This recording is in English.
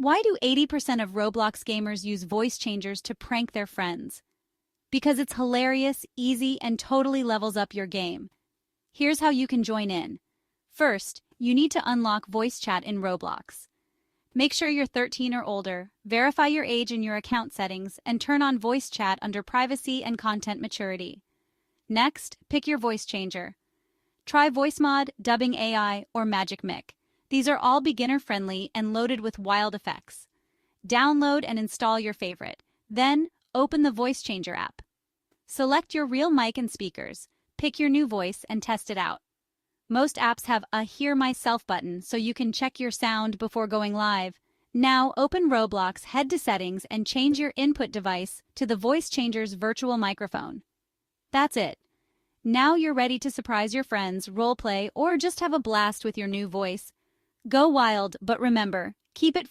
Why do 80% of Roblox gamers use voice changers to prank their friends? Because it's hilarious, easy, and totally levels up your game. Here's how you can join in. First, you need to unlock voice chat in Roblox. Make sure you're 13 or older, verify your age in your account settings, and turn on voice chat under privacy and content maturity. Next, pick your voice changer. Try Voice Mod, Dubbing AI, or Magic Mic. These are all beginner-friendly and loaded with wild effects. Download and install your favorite. Then, open the Voice Changer app. Select your real mic and speakers, pick your new voice, and test it out. Most apps have a Hear Myself button so you can check your sound before going live. Now, open Roblox, head to Settings, and change your input device to the Voice Changer's virtual microphone. That's it. Now you're ready to surprise your friends, roleplay, or just have a blast with your new voice. Go wild, but remember, keep it